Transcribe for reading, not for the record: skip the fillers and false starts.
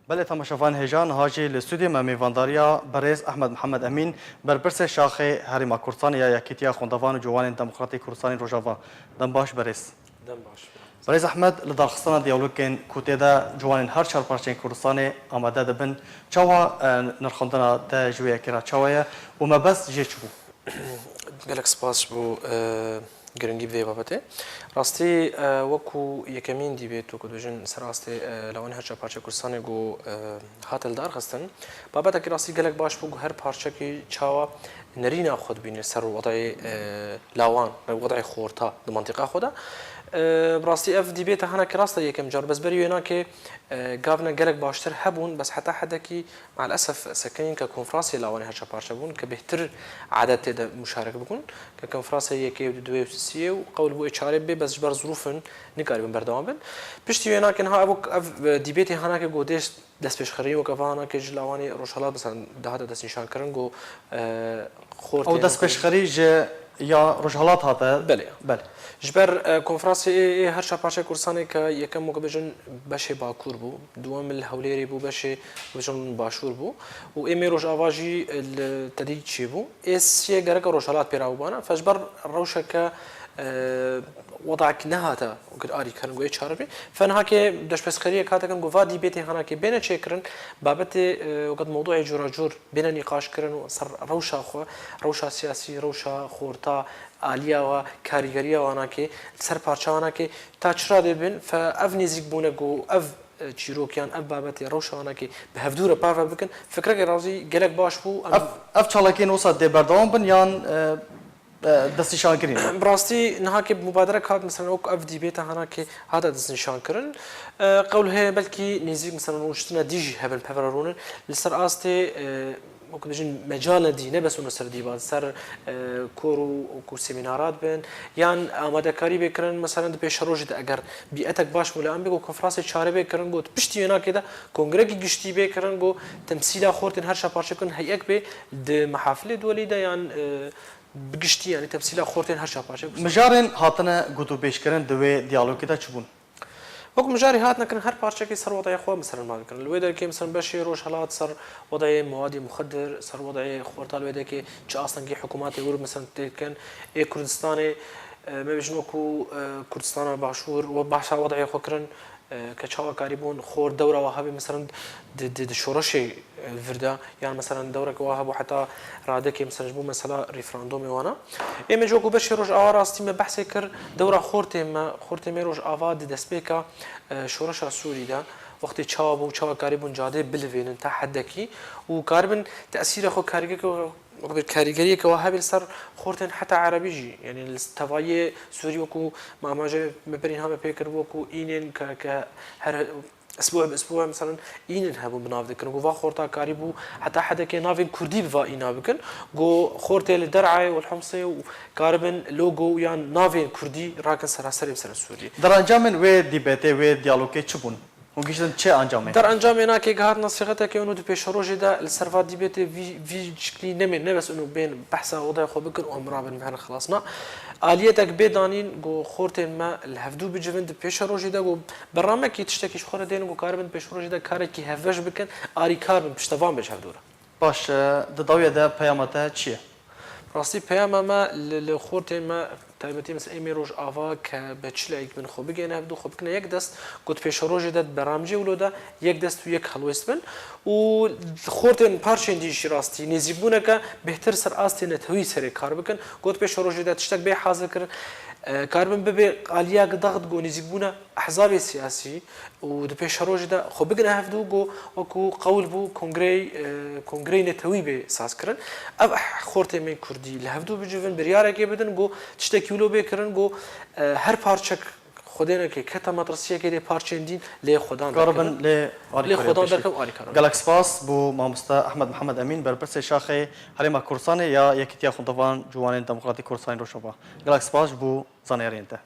بله تماشاوان هجان هاجی لستودیو میوانداریا برز احمد محمد امین برپرسê şaxê Herêma Kurdistanê ya Yekîtiya Xwendevan û Ciwanên Demokratîk Kurdistanê Rojava. Dem baş berêz. Dem baş. Berêz Ehmed li darxistana diyalogên ku tê de ciwanên her çar parçeyên Kurdistanê amade dibin. Çawa nirxandina te ji wê yekê re çawa ye û me bes jê çi bû? Gelek spas bû giringî vê babetê. Rastî wekû yekemîn dîbêt û ku dibêjin ser rastî lawanê her çar parçeyê Kurdistanê got hat li darxistin. Babetekî rastî gelek baş bû her parçekî çawa nerîna xwe dibîne ser wedayê lawan wedayê xorta di mantıqa xwe de. براستی اف دیبیت هنر کراست یکم جار بس بری اینا که گاونا گلک باشتر هبون بس حتی حدا کی مع الاسف سكين ككونفرانسي لاواني هرشا بارشا بون كبهتر عدد تدا مشارك بكون ككونفرانسي يكي دوي وسيسيه وقول بو اتشاري بي بس جبر ظروفن نقاري بن بردوام بن بشتي اینا كن ها ابو دیبیت هنر که گودش دست پیش خری و کفانا که جلاوانی روشالات مثلا ده دست نشان کردن گو خورت او دست پیش خری یا روشالات هاته بله بله جبر کنفرانسی هر شب پارچه کورسانی که یکم موقع بجن بشه باکور بو دوام الهولیری بو بشه بجن باشور بو و امی روش آواجی التدریج چی بو اسیه گرک روشالات پیراو بانا فجبر روشه که وضعك نهاتا وقد آري كرن قوي تشاربي فانها كي دش بس خريه كاتا كن قوفا دي بيتي هنا كي بين تشكرن بابتي وقد موضوع جورا جور بين نقاش كرن وصر روشا خو روشا سياسي روشا خورتا آليا وكاريغريا وانا كي سر بارچا وانا كي تاچرا دبن فاف نزيك بونا جو اف چیروکیان اف بابتی روشانه که به هفدور پارو بکن فکر رازی گلک باش بو اف چالاکین وسط دی بردوام بن یان دستی شان کرین براستی نه که مبادره کات مثلا اوک اف دی بیت هانا که هذا دستی شان کرن قول هي بلكي نزيك مثلا وشتنا ديجي هبل بفرارون لسر استي ممكن بيجين مجال دينه بس انه سر ديبات سر كورو وكو سيمينارات بين يان اماده كاري بكرن مثلا بيش روج اگر بيئتك باش ملام بيكو كونفرانس چاره بكرن گوت پشتي هنا كده كونغري گشتي بكرن گو تمثيل خورتن هر شا پارچه كن هيك به د محافل دولي ده يان بگشتی یعنی تمثیل خورتین هر شب باشه مجارن هاتنه گوتو پیش کردن دوی دیالوگ کدا چبون وقت مجاری هاتنا کن هر پارچه کی سر وضعی خو مثلا ما کن الویدا کی مثلا بشی روش حالات سر وضعی مواد مخدر سر وضعی خورتا الویدا کی چه اصلا کی حکومت یورپ مثلا تکن ای کردستان ما بجنو کو کردستان باشور و باشا وضعی خو کرن كشوا كاريبون خور دورة وهابي مثلا د شورشي فردا يعني مثلا دورة وهاب وحتى رادك مثلا جبوا مثلا ريفراندوم وانا اما جوكو بشي روج اواراستي ما بحث كر دورة خورتي روج افاد دسبيكا شورش سوري دا وقت تشاو كاريبون جاده بلفين تحدكي وكاربن تاثير اخو كاريكو وقت الكاريجريه كوهابي صار خورتن حتى عربيجي يعني التوايه سوري وكو ما جاي مبرين هم بيكر وكو اينن ك هر اسبوع باسبوع مثلا اينن هبو بناف ذكر وكو خورتا كاريبو حتى حدا كي نافين كردي بفا اينا بكن جو خورتي الدرعي والحمصي وكاربن لوجو يعني نافين كردي راكن سراسر بسر سوري درانجامن و ديبته و ديالوج چبون وگیشتن چه انجامه در انجام اینا که گهار نصیحته که اونو دو پیش روزی دا السرفات دیبته وی شکلی نمی بس اونو بین بحث وضع خو بکن عمره بن بهن خلاصنا آلیتک بدانین گو خورت ما الهفدو بجوند پیش روزی دا گو برنامه کی تشتکیش خورد دین گو کاربن پیش روزی دا کاری کی هفش بکن آری کاربن پشتوان بج هفدوره باش دداویه دا پیامته چیه راستی پیام ما لخورت ما تایبەتی مثل ئێمە ڕۆژ ئاوا کە بە چلایك من خۆ بگەێنە هەبدوو خۆ بکنە یەک دەست گوت پێشە ڕۆژی دەت بەرامجێ ولۆدا یەک دەست و یەک هەڵوێست بن و خۆرتێن پارچێن دیشی ڕاستی نێزیبوونەکە بهتر سەر ئاستێ نەتەوەی سەرێ کار بکەن گوت پێشە ڕۆژی دەت تشتێک بێ حازرکردن كاربن ببي عليا ضغط جو نزيبونا احزاب السياسي ودو بيش روج دا خو بقنا هفدو جو وكو قول بو كونغري نتوي بي ساسكرن اب خورتي من كردي لهفدو بجوفن برياره كي بدن جو تشتكيلو بي كرن جو هر بارچك خودنا كي كتا مدرسيه كي دي بارچين دين لي خدان كاربن لي خدان دركم اري كاربن جالاكس باس بو مامستا احمد محمد امين برپرسê şaxê Herêma Kurdistanê ya Yekîtiya Xwendevan Ciwanên Demokratîk Kurdistanê Rojava جالاكس باس بو zanêrên te